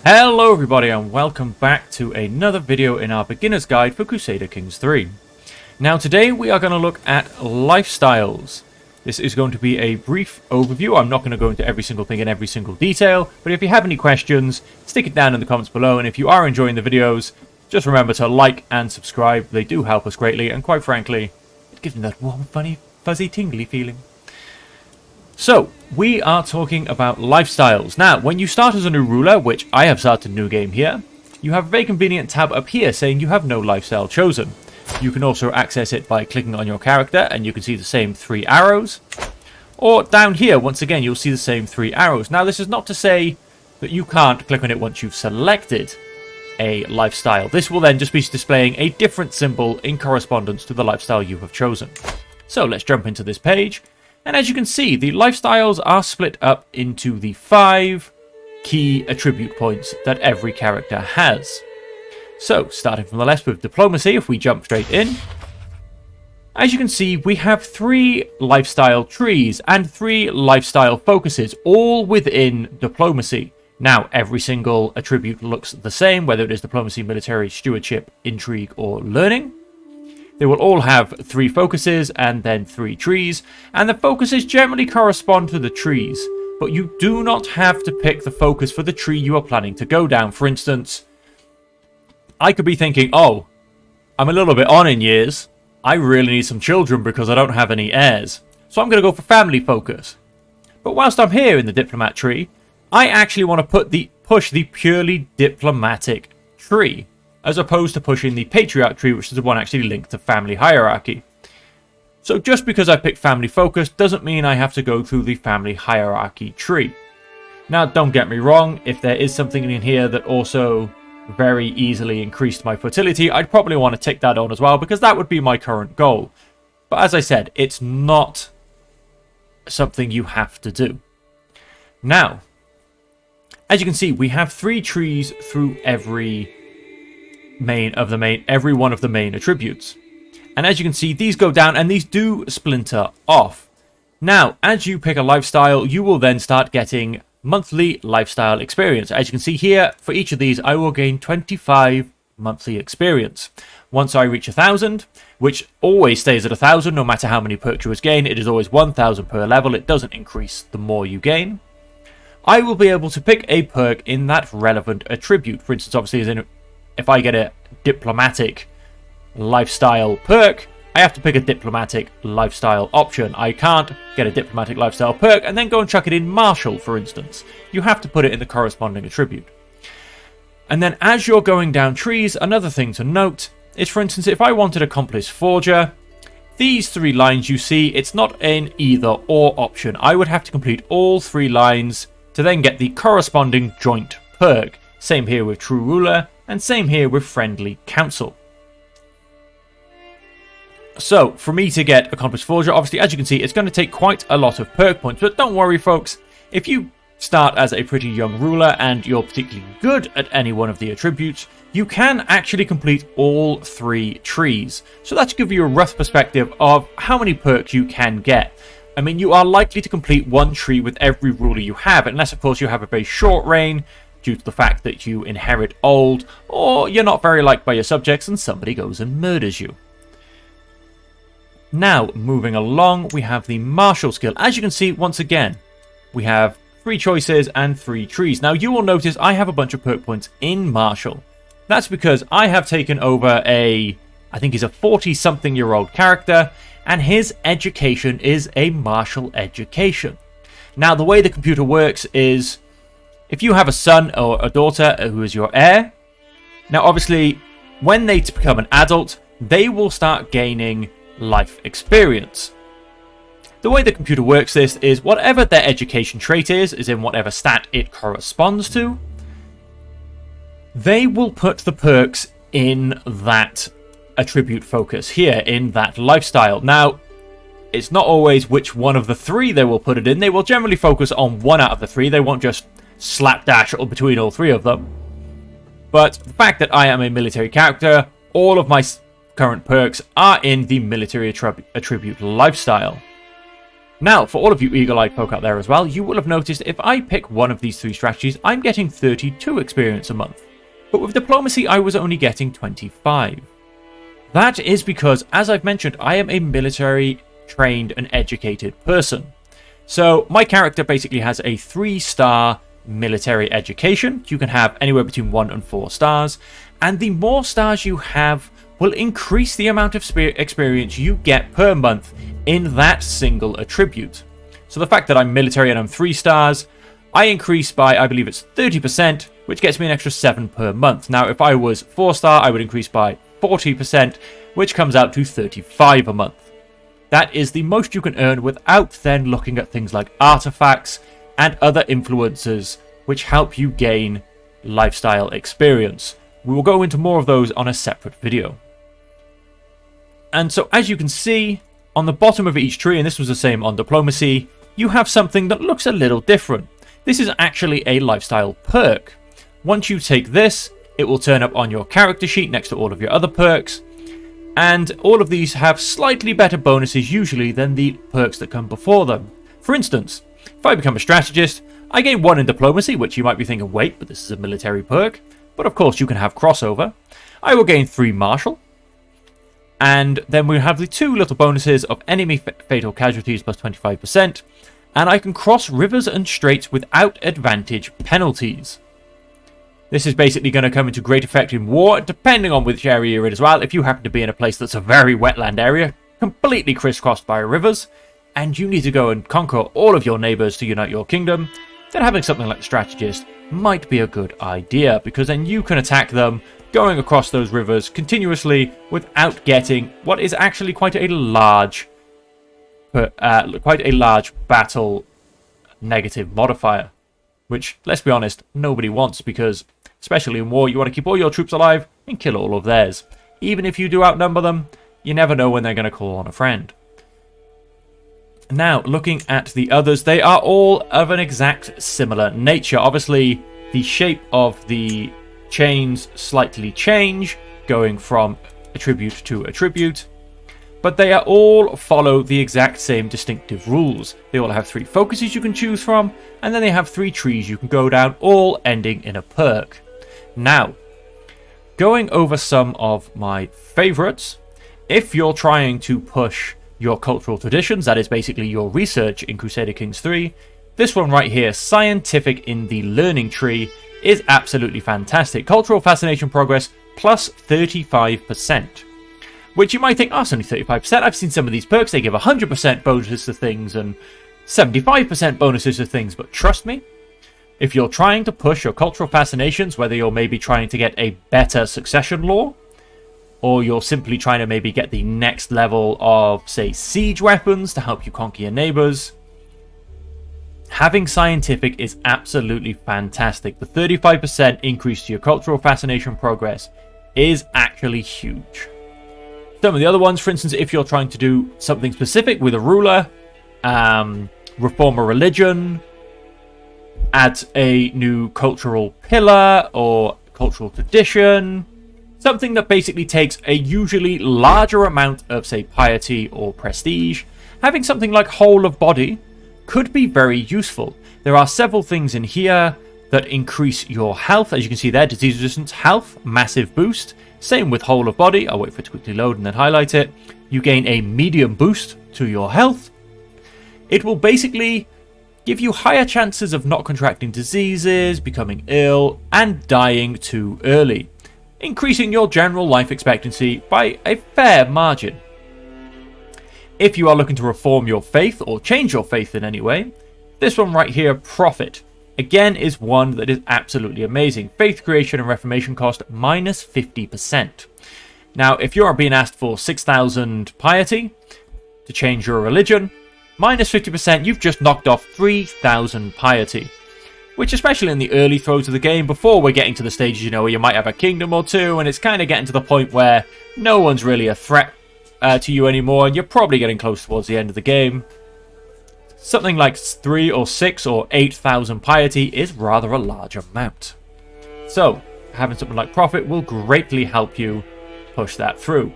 Hello everybody and welcome back to another video in our beginner's guide for Crusader Kings 3. Now today we are going to look at lifestyles. This is going to be a brief overview. I'm not going to go into every single thing in every single detail, but if you have any questions, stick it down in the comments below, and if you are enjoying the videos, just remember to like and subscribe. They do help us greatly, and quite frankly, it gives me that warm, funny, fuzzy, tingly feeling. So, we are talking about lifestyles. Now, when you start as a new ruler, which I have started a new game here, you have a very convenient tab up here saying you have no lifestyle chosen. You can also access it by clicking on your character, and you can see the same 3 arrows. Or down here, once again, you'll see the same 3 arrows. Now, this is not to say that you can't click on it once you've selected a lifestyle. This will then just be displaying a different symbol in correspondence to the lifestyle you have chosen. So, let's jump into this page. And as you can see, the lifestyles are split up into the 5 key attribute points that every character has. So, starting from the left with diplomacy, if we jump straight in, as you can see, we have 3 lifestyle trees and 3 lifestyle focuses, all within diplomacy. Now, every single attribute looks the same, whether it is diplomacy, military, stewardship, intrigue, or learning. They will all have 3 focuses and then 3 trees, and the focuses generally correspond to the trees, but you do not have to pick the focus for the tree you are planning to go down. For instance, I could be thinking, oh, I'm a little bit on in years, I really need some children because I don't have any heirs, so I'm going to go for family focus. But whilst I'm here in the diplomat tree, I actually want to push the purely diplomatic tree, as opposed to pushing the patriarch tree, which is the one actually linked to family hierarchy. So just because I picked family focus doesn't mean I have to go through the family hierarchy tree. Now, don't get me wrong, if there is something in here that also very easily increased my fertility, I'd probably want to tick that on as well, because that would be my current goal. But as I said, it's not something you have to do. Now, as you can see, we have 3 trees through every one of the main attributes. And as you can see, these go down and these do splinter off. Now, as you pick a lifestyle, you will then start getting monthly lifestyle experience. As you can see here, for each of these, I will gain 25 monthly experience. Once I reach 1,000, which always stays at 1,000 no matter how many perks you gain, it is always 1,000 per level. It doesn't increase the more you gain. I will be able to pick a perk in that relevant attribute. For instance, obviously, if I get a diplomatic lifestyle perk, I have to pick a diplomatic lifestyle option. I can't get a diplomatic lifestyle perk and then go and chuck it in martial, for instance. You have to put it in the corresponding attribute. And then as you're going down trees, another thing to note is, for instance, if I wanted Accomplice Forger, these 3 lines you see, it's not an either or option. I would have to complete all 3 lines to then get the corresponding joint perk. Same here with True Ruler, and same here with Friendly Council. So, for me to get Accomplished Forger, obviously, as you can see, it's going to take quite a lot of perk points. But don't worry, folks. If you start as a pretty young ruler and you're particularly good at any one of the attributes, you can actually complete all 3 trees. So that should give you a rough perspective of how many perks you can get. I mean, you are likely to complete 1 tree with every ruler you have, unless, of course, you have a very short reign, due to the fact that you inherit old, or you're not very liked by your subjects and somebody goes and murders you. Now, moving along, we have the martial skill. As you can see, once again, we have 3 choices and 3 trees. Now, you will notice I have a bunch of perk points in martial. That's because I have taken over I think he's a 40-something-year-old character, and his education is a martial education. Now, the way the computer works is, if you have a son or a daughter who is your heir, now obviously when they become an adult, they will start gaining life experience. The way the computer works this is whatever their education trait is in whatever stat it corresponds to, they will put the perks in that attribute focus here, in that lifestyle. Now, it's not always which one of the 3 they will put it in. They will generally focus on 1 out of the 3. They won't just slapdash between all 3 of them. But the fact that I am a military character, all of my current perks are in the military attribute lifestyle. Now, for all of you eagle-eyed folk out there as well, you will have noticed if I pick one of these 3 strategies, I'm getting 32 experience a month. But with diplomacy, I was only getting 25. That is because, as I've mentioned, I am a military trained and educated person. So my character basically has a 3-star military education. You can have anywhere between 1 and 4 stars. And the more stars you have will increase the amount of experience you get per month in that single attribute. So the fact that I'm military and I'm 3 stars, I increase by, I believe it's 30%, which gets me an extra 7 per month. Now, if I was 4-star, I would increase by 40%, which comes out to 35 a month. That is the most you can earn without then looking at things like artifacts and other influences which help you gain lifestyle experience. We will go into more of those on a separate video. And so as you can see, on the bottom of each tree, and this was the same on diplomacy, you have something that looks a little different. This is actually a lifestyle perk. Once you take this, it will turn up on your character sheet next to all of your other perks. And all of these have slightly better bonuses usually than the perks that come before them. For instance, if I become a strategist, I gain 1 in diplomacy, which you might be thinking, wait, but this is a military perk. But of course you can have crossover. I will gain 3 martial. And then we have the 2 little bonuses of enemy fatal casualties plus 25%. And I can cross rivers and straits without advantage penalties. This is basically going to come into great effect in war, depending on which area you're in as well. If you happen to be in a place that's a very wetland area, completely crisscrossed by rivers, and you need to go and conquer all of your neighbours to unite your kingdom, then having something like the strategist might be a good idea, because then you can attack them going across those rivers continuously without getting what is actually quite a large battle negative modifier, which, let's be honest, nobody wants, because especially in war, you want to keep all your troops alive and kill all of theirs. Even if you do outnumber them, you never know when they're going to call on a friend. Now, looking at the others, they are all of an exact similar nature. Obviously, the shape of the chains slightly change, going from attribute to attribute, but they are all follow the exact same distinctive rules. They all have 3 focuses you can choose from, and then they have 3 trees you can go down, all ending in a perk. Now, going over some of my favorites, if you're trying to push your cultural traditions, that is basically your research in Crusader Kings 3, this one right here, Scientific in the Learning Tree, is absolutely fantastic. Cultural Fascination Progress plus 35%. Which you might think, oh, it's only 35%. I've seen some of these perks, they give 100% bonuses to things and 75% bonuses to things. But trust me, if you're trying to push your cultural fascinations, whether you're maybe trying to get a better succession law, or you're simply trying to maybe get the next level of, say, siege weapons to help you conquer your neighbors, having Scientific is absolutely fantastic. The 35% increase to your cultural fascination progress is actually huge. Some of the other ones, for instance, if you're trying to do something specific with a ruler, reform a religion, add a new cultural pillar or cultural tradition, something that basically takes a usually larger amount of, say, piety or prestige, having something like whole of body could be very useful. There are several things in here that increase your health. As you can see there, disease resistance, health, massive boost. Same with whole of body. I'll wait for it to quickly load and then highlight it. You gain a medium boost to your health. It will basically give you higher chances of not contracting diseases, becoming ill, and dying too early, increasing your general life expectancy by a fair margin. If you are looking to reform your faith or change your faith in any way, this one right here, Prophet, again is one that is absolutely amazing. Faith creation and reformation cost minus 50%. Now, if you are being asked for 6,000 piety to change your religion, minus 50%, you've just knocked off 3,000 piety. Which, especially in the early throes of the game, before we're getting to the stages, you know, where you might have a kingdom or two, and it's kind of getting to the point where no one's really a threat to you anymore, and you're probably getting close towards the end of the game. Something like 3 or 6 or 8,000 piety is rather a large amount. So, having something like Prophet will greatly help you push that through.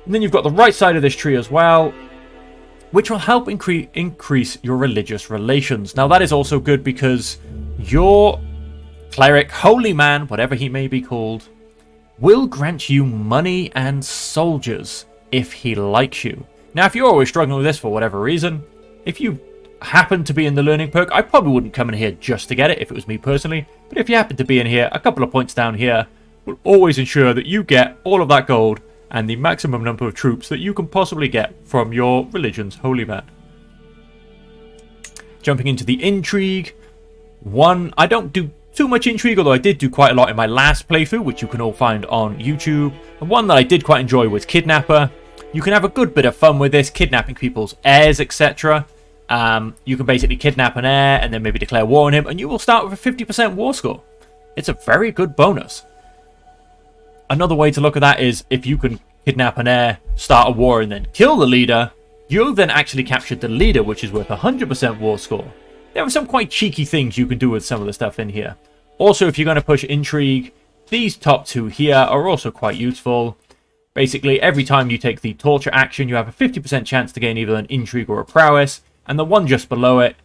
And then you've got the right side of this tree as well, which will help increase your religious relations. Now that is also good because your cleric, holy man, whatever he may be called, will grant you money and soldiers if he likes you. Now if you're always struggling with this for whatever reason, if you happen to be in the learning perk, I probably wouldn't come in here just to get it if it was me personally, but if you happen to be in here, a couple of points down here will always ensure that you get all of that gold and the maximum number of troops that you can possibly get from your religion's holy man. Jumping into the intrigue, I don't do too much intrigue, although I did do quite a lot in my last playthrough, which you can all find on YouTube. And one that I did quite enjoy was Kidnapper. You can have a good bit of fun with this, kidnapping people's heirs, etc. You can basically kidnap an heir and then maybe declare war on him, and you will start with a 50% war score. It's a very good bonus. Another way to look at that is if you can kidnap an heir, start a war, and then kill the leader, you've then actually captured the leader, which is worth 100% war score. There are some quite cheeky things you can do with some of the stuff in here. Also, if you're going to push intrigue, these top two here are also quite useful. Basically, every time you take the torture action, you have a 50% chance to gain either an intrigue or a prowess, and the one just below it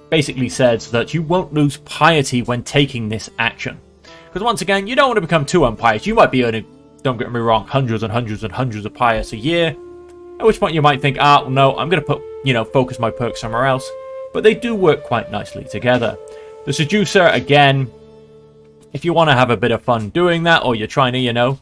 basically says that you won't lose piety when taking this action. Because once again, you don't want to become too unpious. You might be earning, don't get me wrong, hundreds and hundreds and hundreds of pious a year. At which point you might think, well, no, I'm going to focus my perks somewhere else. But they do work quite nicely together. The Seducer, again, if you want to have a bit of fun doing that, or you're trying to,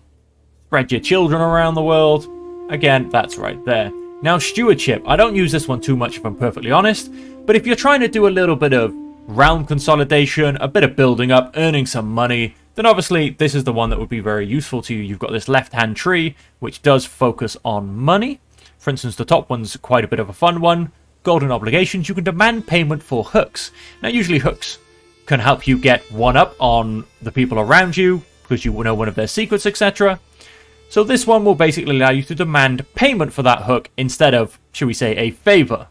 spread your children around the world, again, that's right there. Now, Stewardship, I don't use this one too much if I'm perfectly honest, but if you're trying to do a little bit of realm consolidation, a bit of building up, earning some money, then obviously this is the one that would be very useful to you. You've got this left-hand tree, which does focus on money. For instance, the top one's quite a bit of a fun one. Golden Obligations, you can demand payment for hooks. Now, usually hooks can help you get one up on the people around you, because you know one of their secrets, etc. So this one will basically allow you to demand payment for that hook instead of, should we say, a favor.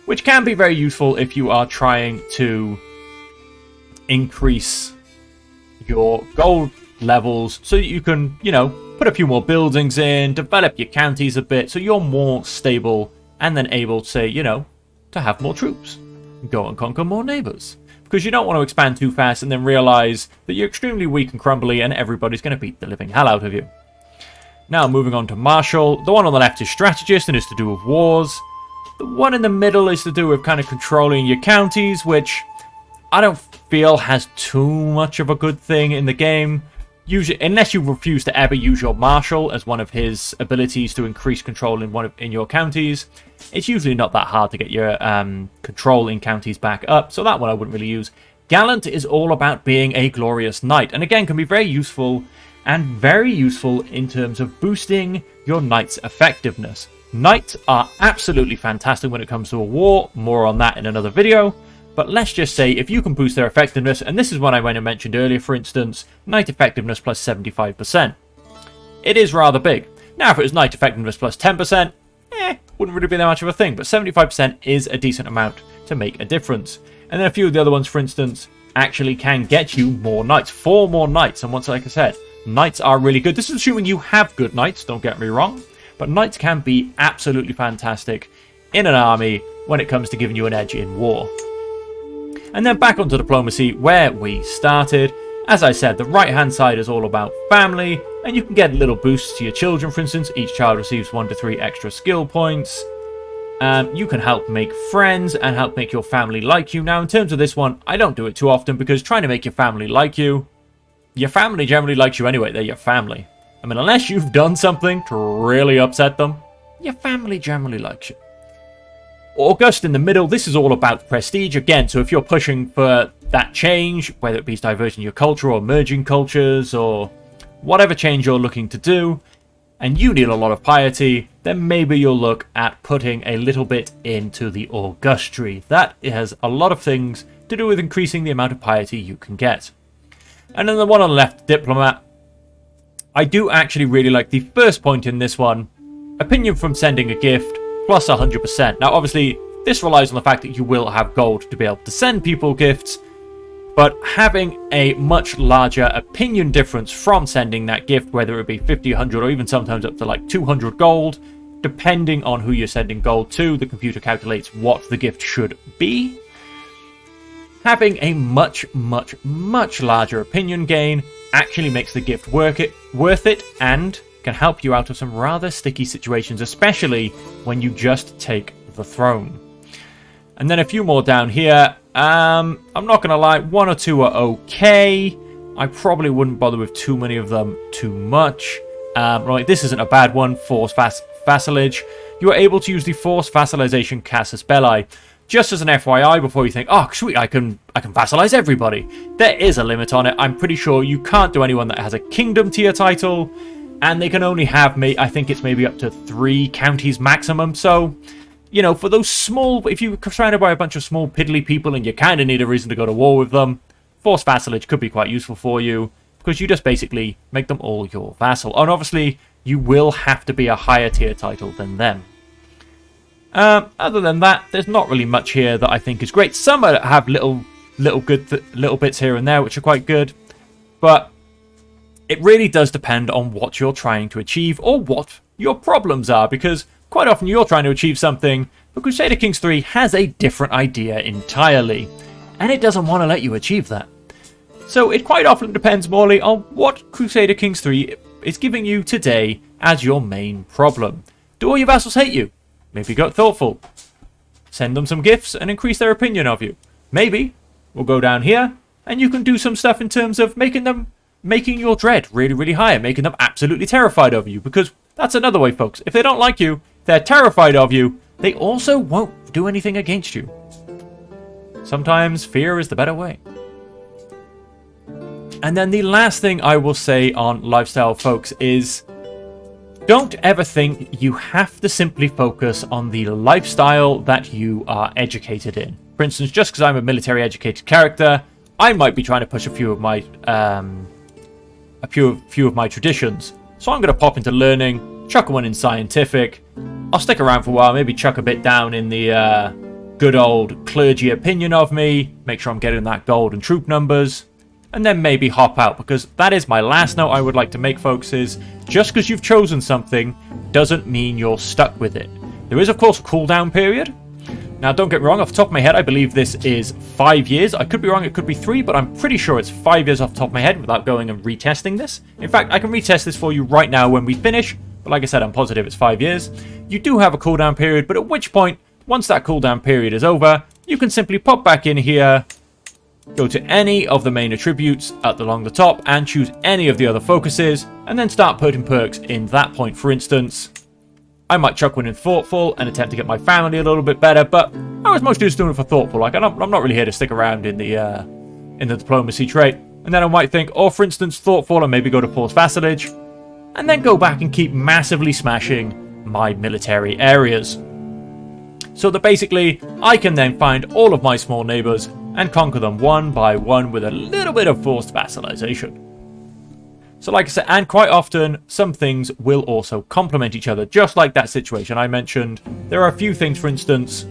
Which can be very useful if you are trying to increase your gold levels so that you can, put a few more buildings in, develop your counties a bit so you're more stable and then able to say, to have more troops. Go and conquer more neighbors. Because you don't want to expand too fast and then realize that you're extremely weak and crumbly and everybody's going to beat the living hell out of you. Now, moving on to Marshal. The one on the left is Strategist and is to do with wars. The one in the middle is to do with kind of controlling your counties, which I don't feel has too much of a good thing in the game. Usually, unless you refuse to ever use your Marshal as one of his abilities to increase control in your counties, it's usually not that hard to get your control in counties back up, so that one I wouldn't really use. Gallant is all about being a glorious knight, and again can be very useful in terms of boosting your knight's effectiveness. Knights are absolutely fantastic when it comes to a war, more on that in another video. But let's just say if you can boost their effectiveness, and this is what I went and mentioned earlier, for instance, knight effectiveness plus 75%. It is rather big. Now if it was knight effectiveness plus 10%, wouldn't really be that much of a thing, but 75% is a decent amount to make a difference. And then a few of the other ones, for instance, actually can get you more knights, 4 more knights, and once, like I said, knights are really good. This is assuming you have good knights, don't get me wrong, but knights can be absolutely fantastic in an army when it comes to giving you an edge in war. And then back onto diplomacy, where we started. As I said, the right-hand side is all about family, and you can get little boosts to your children, for instance. Each child receives 1 to 3 extra skill points. You can help make friends and help make your family like you. Now, in terms of this one, I don't do it too often because trying to make your family like you, your family generally likes you anyway. They're your family. I mean, unless you've done something to really upset them, your family generally likes you. August in the middle, this is all about prestige again, so if you're pushing for that change, whether it be diverging your culture or merging cultures or whatever change you're looking to do, and you need a lot of piety, then maybe you'll look at putting a little bit into the August tree. That has a lot of things to do with increasing the amount of piety you can get. And then the one on the left, Diplomat, I do actually really like the first point in this one, opinion from sending a gift, plus 100%. Now, obviously, this relies on the fact that you will have gold to be able to send people gifts, but having a much larger opinion difference from sending that gift, whether it be 50, 100, or even sometimes up to like 200 gold, depending on who you're sending gold to, the computer calculates what the gift should be. Having a much larger opinion gain actually makes the gift worth it and can help you out of some rather sticky situations, especially when you just take the throne. And then a few more down here. I'm not going to lie, 1 or 2 are okay. I probably wouldn't bother with too many of them too much. Right, this isn't a bad one. Force Vassalage. You are able to use the Force Vassalization Casus Belli. Just as an FYI, before you think, oh, sweet, I can vassalize everybody. There is a limit on it. I'm pretty sure you can't do anyone that has a kingdom tier title, and they can only have, I think it's maybe up to 3 counties maximum. So, you know, for those small, if you're surrounded by a bunch of small piddly people and you kind of need a reason to go to war with them, Force Vassalage could be quite useful for you, because you just basically make them all your vassal. And obviously, you will have to be a higher tier title than them. Other than that, there's not really much here that I think is great. Some have little bits here and there which are quite good, but it really does depend on what you're trying to achieve or what your problems are, because quite often you're trying to achieve something, but Crusader Kings 3 has a different idea entirely, and it doesn't want to let you achieve that. So it quite often depends morely on what Crusader Kings 3 is giving you today as your main problem. Do all your vassals hate you? Maybe get thoughtful. Send them some gifts and increase their opinion of you. Maybe we'll go down here and you can do some stuff in terms of making your dread really high and making them absolutely terrified of you, because that's another way, folks. If they don't like you, they're terrified of you, they also won't do anything against you. Sometimes fear is the better way. And then the last thing I will say on lifestyle, folks, is don't ever think you have to simply focus on the lifestyle that you are educated in. For instance, just because I'm a military educated character, I might be trying to push a few of my traditions. So I'm going to pop into learning, chuck one in scientific. I'll stick around for a while, maybe chuck a bit down in the good old clergy opinion of me, make sure I'm getting that gold and troop numbers, and then maybe hop out, because that is my last note I would like to make, folks, is just because you've chosen something doesn't mean you're stuck with it. There is, of course, a cooldown period. Now, don't get me wrong, off the top of my head, I believe this is 5 years. I could be wrong, it could be 3, but I'm pretty sure it's 5 years off the top of my head without going and retesting this. In fact, I can retest this for you right now when we finish, but like I said, I'm positive it's 5 years. You do have a cooldown period, but at which point, once that cooldown period is over, you can simply pop back in here, go to any of the main attributes along the top and choose any of the other focuses, and then start putting perks in that point. For instance, I might chuck one in Thoughtful and attempt to get my family a little bit better, but I was mostly just doing it for Thoughtful. Like, I'm not really here to stick around in the diplomacy trait. And then I might think, or for instance, Thoughtful, and maybe go to Force Vassalage, and then go back and keep massively smashing my military areas. So that basically, I can then find all of my small neighbors and conquer them one by one with a little bit of forced vassalization. So like I said, and quite often, some things will also complement each other, just like that situation I mentioned. There are a few things, for instance,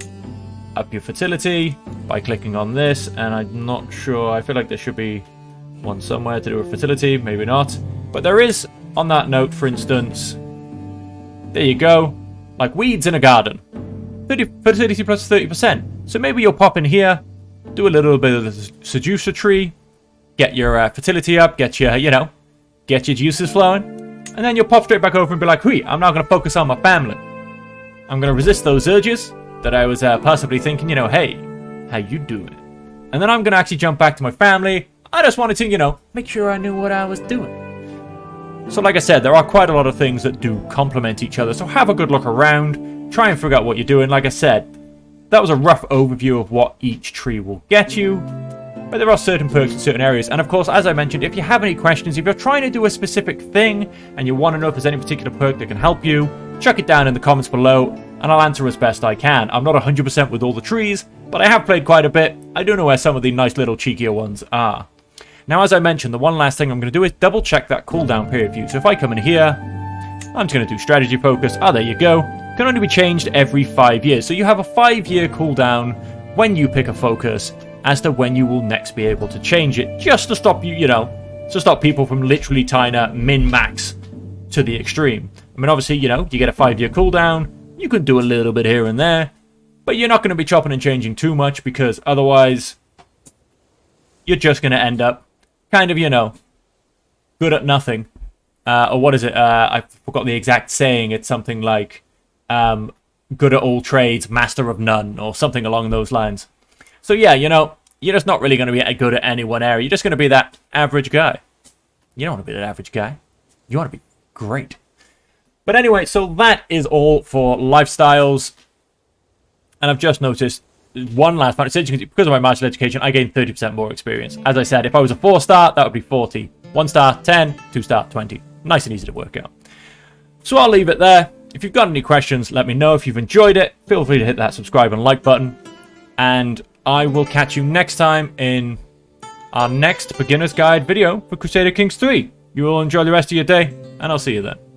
up your fertility by clicking on this, and I'm not sure, I feel like there should be one somewhere to do with fertility, maybe not. But there is, on that note, for instance, there you go, like weeds in a garden. Fertility plus 30%. So maybe you'll pop in here, do a little bit of the seducer tree, get your fertility up, get your juices flowing, and then you'll pop straight back over and be like, "Hui, I'm now going to focus on my family. I'm going to resist those urges that I was possibly thinking, hey, how you doing?" And then I'm going to actually jump back to my family. I just wanted to, make sure I knew what I was doing. So like I said, there are quite a lot of things that do complement each other, so have a good look around, try and figure out what you're doing. Like I said, that was a rough overview of what each tree will get you, but there are certain perks in certain areas. And of course, as I mentioned, if you have any questions, if you're trying to do a specific thing and you want to know if there's any particular perk that can help you, chuck it down in the comments below and I'll answer as best I can. I'm not 100% with all the trees, but I have played quite a bit. I do know where some of the nice little cheekier ones are. Now, as I mentioned, the one last thing I'm going to do is double check that cooldown period view. So if I come in here, I'm just going to do strategy focus. Ah, there you go. Can only be changed every 5 years. So you have a 5-year cooldown when you pick a focus as to when you will next be able to change it, just to stop you, to stop people from literally trying to min-max to the extreme. mean, obviously, you know, you get a 5-year cooldown. You could do a little bit here and there. But you're not going to be chopping and changing too much, because otherwise you're just going to end up kind of, you know, good at nothing. Or what is it? I forgot the exact saying. It's something like good at all trades, master of none, or something along those lines. So yeah, you know, you're just not really going to be good at any one area. You're just going to be that average guy. You don't want to be that average guy. You want to be great. But anyway, so that is all for lifestyles. And I've just noticed one last part. Because of my martial education, I gained 30% more experience. As I said, if I was a 4-star, that would be 40. 1-star, 10. 2-star, 20. Nice and easy to work out. So I'll leave it there. If you've got any questions, let me know. If you've enjoyed it, feel free to hit that subscribe and like button. And I will catch you next time in our next beginner's guide video for Crusader Kings 3. You all enjoy the rest of your day, and I'll see you then.